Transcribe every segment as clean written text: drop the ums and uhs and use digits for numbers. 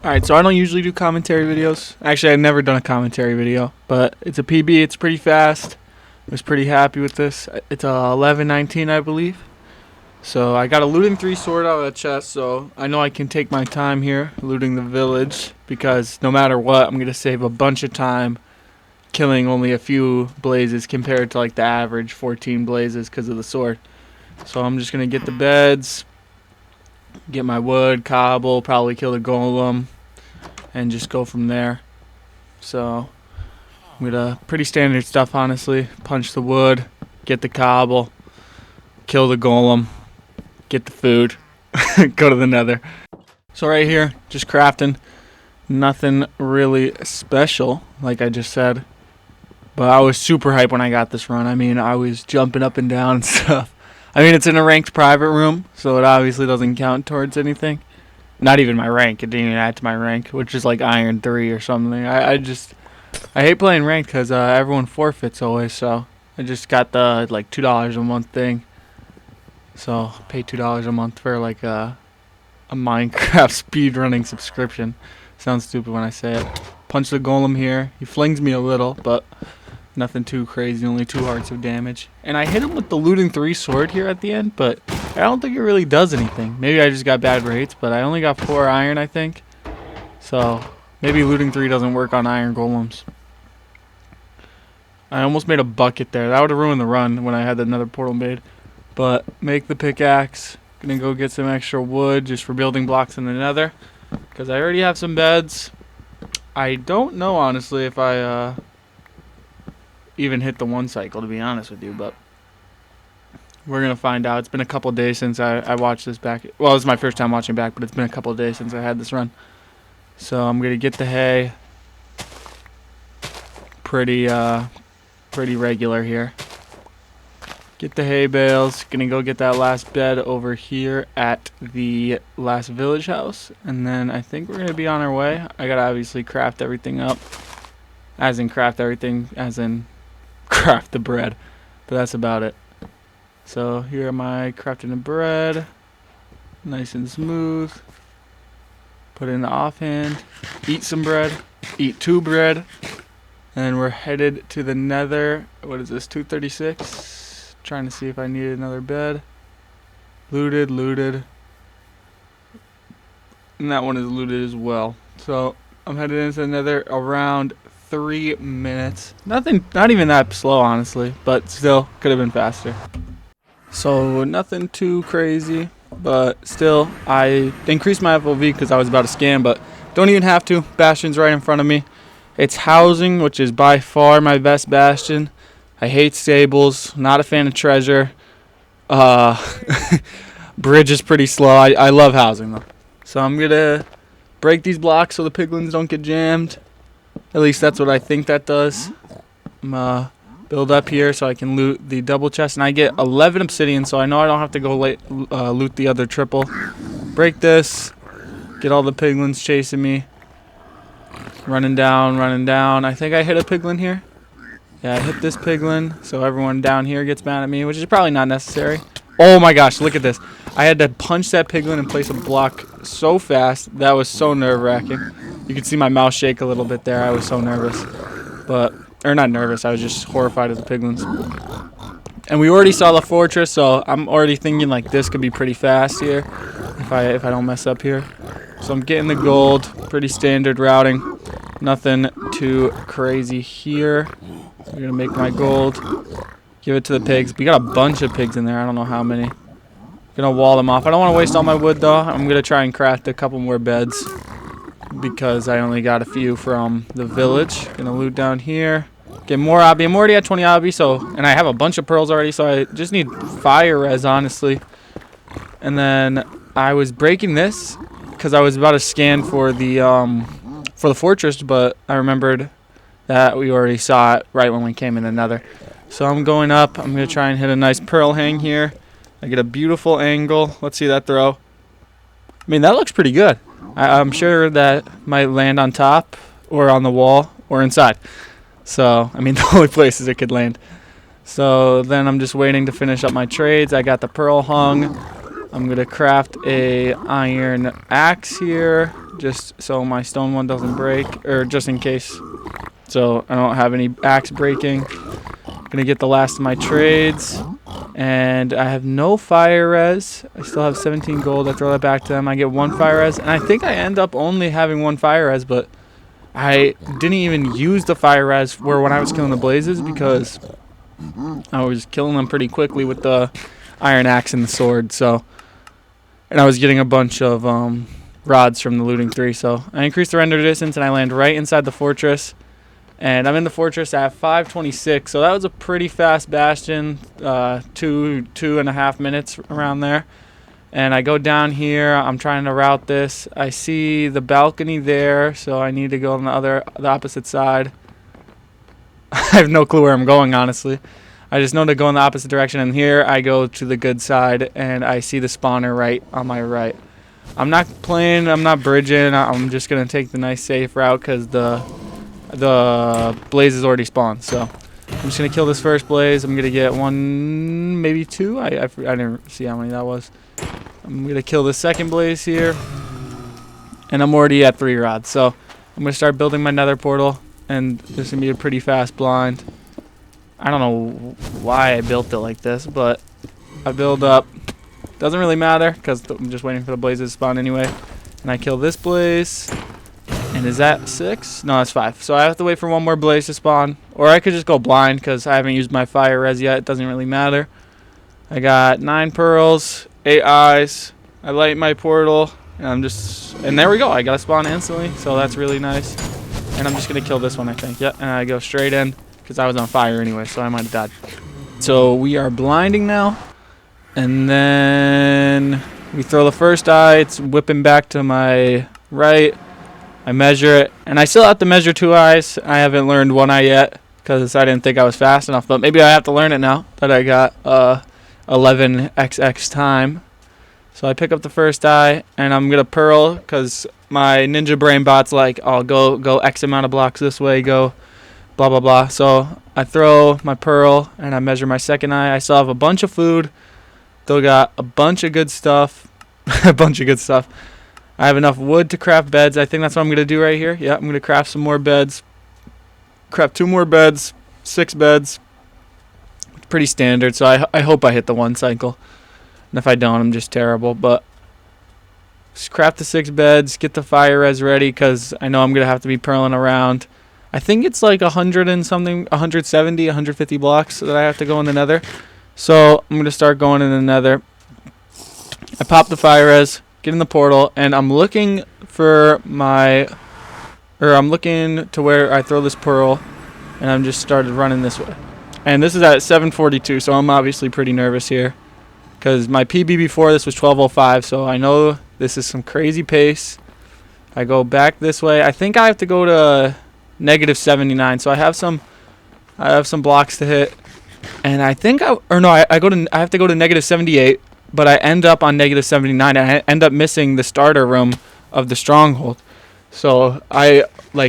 Alright, so I don't usually do commentary videos. Actually, I've never done a commentary video, but it's a PB. It's pretty fast. I was pretty happy with this. It's a 11-19, I believe. So I got a looting 3 sword out of the chest, so I know I can take my time here looting the village, because no matter what, I'm going to save a bunch of time killing only a few blazes compared to like the average 14 blazes because of the sword. So I'm just going to get the beds, get my wood, cobble, probably kill the golem, and just go from there. So I'm gonna pretty standard stuff, honestly. Punch the wood, get the cobble, kill the golem, get the food, go to the nether. So right here, just crafting. Nothing really special, like I just said. But I was super hyped when I got this run. I mean, I was jumping up and down and stuff. I mean, it's in a ranked private room, so it obviously doesn't count towards anything. Not even my rank. It didn't even add to my rank, which is like Iron 3 or something. I hate playing ranked because everyone forfeits always, so I just got the like $2 a month thing. So I pay $2 a month for like a Minecraft speedrunning subscription. Sounds stupid when I say it. Punch the golem here. He flings me a little, but nothing too crazy, only 2 hearts of damage. And I hit him with the looting 3 sword here at the end, but I don't think it really does anything. Maybe I just got bad rates, but I only got 4 iron, I think. So maybe looting 3 doesn't work on iron golems. I almost made a bucket there. That would have ruined the run when I had another portal made. But make the pickaxe. Gonna go get some extra wood just for building blocks in the nether, because I already have some beds. I don't know, honestly, if I even hit the 1 cycle, to be honest with you, but we're gonna find out. It's been a couple days since I watched this back. Well, it's my first time watching back, but it's been a couple days since I had this run. So I'm gonna get the hay. Pretty regular here. Get the hay bales. Gonna go get that last bed over here at the last village house, and then I think we're gonna be on our way. I gotta obviously craft everything up, as in craft everything, as in craft the bread, but that's about it. So here am I crafting the bread, nice and smooth. Put it in the offhand, eat some bread, eat 2 bread, and we're headed to the nether. What is this, 236? Trying to see if I need another bed. Looted, and that one is looted as well. So I'm headed into the nether around 3 minutes. Nothing, not even that slow, honestly, but still could have been faster. So nothing too crazy, but still I increased my FOV because I was about to scan, but don't even have to. Bastion's right in front of me. It's housing, which is by far my best bastion. I hate stables, not a fan of treasure. Bridge is pretty slow. I love housing though. So I'm gonna break these blocks so the piglins don't get jammed. At least that's what I think that does. Build up here so I can loot the double chest, and I get 11 obsidian, so I know I don't have to go loot the other triple. Break this, get all the piglins chasing me. Running down. I think I hit a piglin here. Yeah, I hit this piglin, so everyone down here gets mad at me, which is probably not necessary. Oh my gosh, look at this. I had to punch that piglin and place a block so fast. That was so nerve-wracking. You can see my mouse shake a little bit there. I was so nervous. Or not nervous, I was just horrified of the piglins. And we already saw the fortress, so I'm already thinking like this could be pretty fast here if I don't mess up here. So I'm getting the gold, pretty standard routing. Nothing too crazy here. I'm gonna make my gold, give it to the pigs. We got a bunch of pigs in there. I don't know how many. Gonna wall them off. I don't want to waste all my wood though. I'm gonna try and craft a couple more beds because I only got a few from the village. Gonna loot down here. Get more obby. I'm already at 20 obby, and I have a bunch of pearls already, so I just need fire res, honestly. And then I was breaking this because I was about to scan for the fortress, but I remembered that we already saw it right when we came in the nether. So I'm going up. I'm going to try and hit a nice pearl hang here. I get a beautiful angle. Let's see that throw. I mean, that looks pretty good. I'm sure that might land on top or on the wall or inside. So, I mean, the only places it could land. So then I'm just waiting to finish up my trades. I got the pearl hung. I'm going to craft a iron axe here, just so my stone one doesn't break, or just in case, so I don't have any axe breaking. I'm going to get the last of my trades, and I have no fire res. I still have 17 gold. I throw that back to them. I get 1 fire res, and I think I end up only having 1 fire res, but I didn't even use the fire res when I was killing the blazes, because I was killing them pretty quickly with the iron axe and the sword. So, and I was getting a bunch of rods from the looting 3. So I increased the render distance, and I land right inside the fortress. And I'm in the fortress at 5:26. So that was a pretty fast bastion, 2.5 minutes around there. And I go down here. I'm trying to route this. I see the balcony there, so I need to go on the opposite side. I have no clue where I'm going, honestly. I just know to go in the opposite direction, and here I go to the good side, and I see the spawner right on my right. I'm not playing, I'm not bridging. I'm just going to take the nice safe route because the blaze is already spawned. So I'm just going to kill this first blaze. I'm going to get 1, maybe 2. I didn't see how many that was. I'm going to kill the second blaze here, and I'm already at 3 rods. So I'm going to start building my nether portal, and this is going to be a pretty fast blind. I don't know why I built it like this, but I build up. Doesn't really matter because I'm just waiting for the blazes to spawn anyway. And I kill this blaze. And is that 6? No, that's 5. So I have to wait for 1 more blaze to spawn. Or I could just go blind because I haven't used my fire res yet. It doesn't really matter. I got 9 pearls, 8 eyes. I light my portal. And there we go. I got to spawn instantly. So that's really nice. And I'm just going to kill this one, I think. Yep. And I go straight in because I was on fire anyway. So I might have died. So we are blinding now. And then we throw the first eye. It's whipping back to my right. I measure it, and I still have to measure 2 eyes. I haven't learned 1 eye yet because I didn't think I was fast enough, but maybe I have to learn it now that I got 11xx time. So I pick up the first eye, and I'm gonna pearl because my ninja brain bot's like, oh, go X amount of blocks this way, go blah blah blah. So I throw my pearl, and I measure my second eye. I still have a bunch of food. Still got a bunch of good stuff. A bunch of good stuff. I have enough wood to craft beds. I think that's what I'm going to do right here. Yeah, I'm going to craft some more beds. Craft 2 more beds. 6 beds. Pretty standard, so I hope I hit the 1 cycle. And if I don't, I'm just terrible. But just craft the 6 beds. Get the fire res ready because I know I'm going to have to be pearling around. I think it's like 100 and something, 170, 150 blocks that I have to go in the nether. So I'm going to start going in the nether. I pop the fire res. Get in the portal, and I'm looking for I'm looking to where I throw this pearl, and I'm just started running this way. And this is at 7:42, so I'm obviously pretty nervous here, because my PB before this was 12:05, so I know this is some crazy pace. I go back this way. I think I have to go to -79, so I have some blocks to hit, and I think I have to go to -78. But I end up on -79, and I end up missing the starter room of the stronghold. So I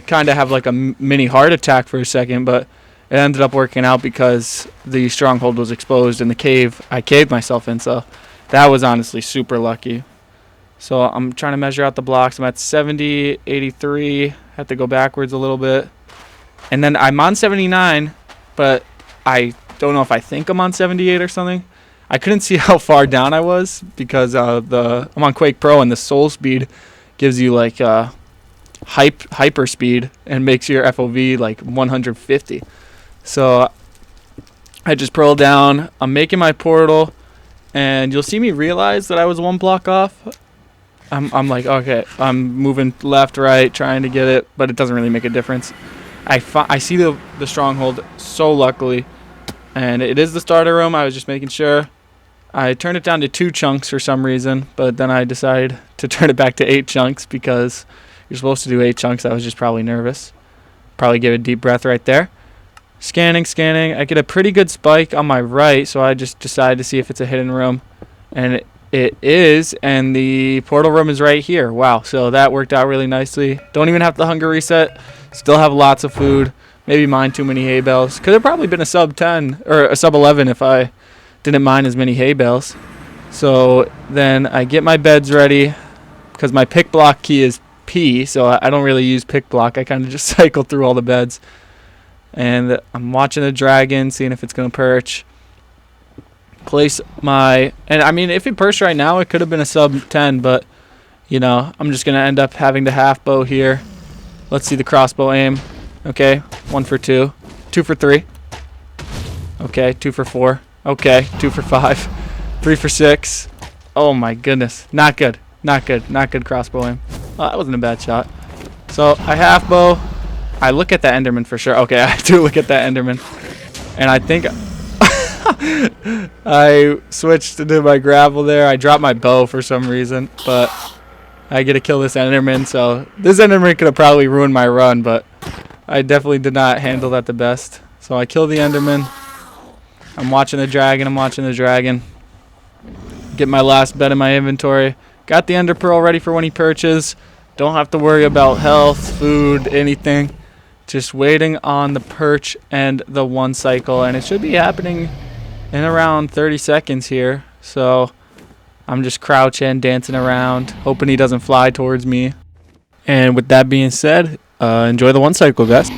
kind of have like a mini heart attack for a second, but it ended up working out because the stronghold was exposed in the cave I caved myself in. So that was honestly super lucky. So I'm trying to measure out the blocks. I'm at 70, 83. Have to go backwards a little bit. And then I'm on 79, but I don't know if I think I'm on 78 or something. I couldn't see how far down I was because I'm on Quake Pro, and the soul speed gives you like hyper speed and makes your FOV like 150. So I just pearl down. I'm making my portal, and you'll see me realize that I was 1 block off. I'm like, okay, I'm moving left, right, trying to get it, but it doesn't really make a difference. I see the stronghold so luckily, and it is the starter room. I was just making sure. I turned it down to 2 chunks for some reason, but then I decided to turn it back to 8 chunks because you're supposed to do 8 chunks. I was just probably nervous. Probably give a deep breath right there. Scanning. I get a pretty good spike on my right, so I just decided to see if it's a hidden room. And it is, and the portal room is right here. Wow, so that worked out really nicely. Don't even have the hunger reset. Still have lots of food. Maybe mine too many hay bales. Could have probably been a sub 10 or a sub 11 if I didn't mine as many hay bales. So then I get my beds ready because my pick block key is P, so I don't really use pick block. I kind of just cycle through all the beds. And I'm watching the dragon, seeing if it's going to perch. Place my... And, I mean, if it perched right now, it could have been a sub 10, but, you know, I'm just going to end up having the half bow here. Let's see the crossbow aim. Okay, 1 for 2. 2 for 3. Okay, 2 for 4. Okay, 2 for 5. 3 for 6. Oh, my goodness. Not good. Not good. Not good crossbow aim. Oh, that wasn't a bad shot. So, I half bow. I look at that Enderman for sure. Okay, I do look at that Enderman. And I think I switched to do my gravel there. I dropped my bow for some reason, but I get to kill this Enderman. So this Enderman could have probably ruined my run, but I definitely did not handle that the best. So I kill the Enderman. I'm watching the dragon. I'm watching the dragon. Get my last bed in my inventory. Got the Ender Pearl ready for when he perches. Don't have to worry about health, food, anything. Just waiting on the perch and the 1 cycle, and it should be happening in around 30 seconds here. So I'm just crouching, dancing around, hoping he doesn't fly towards me. And with that being said, enjoy the 1 cycle, guys.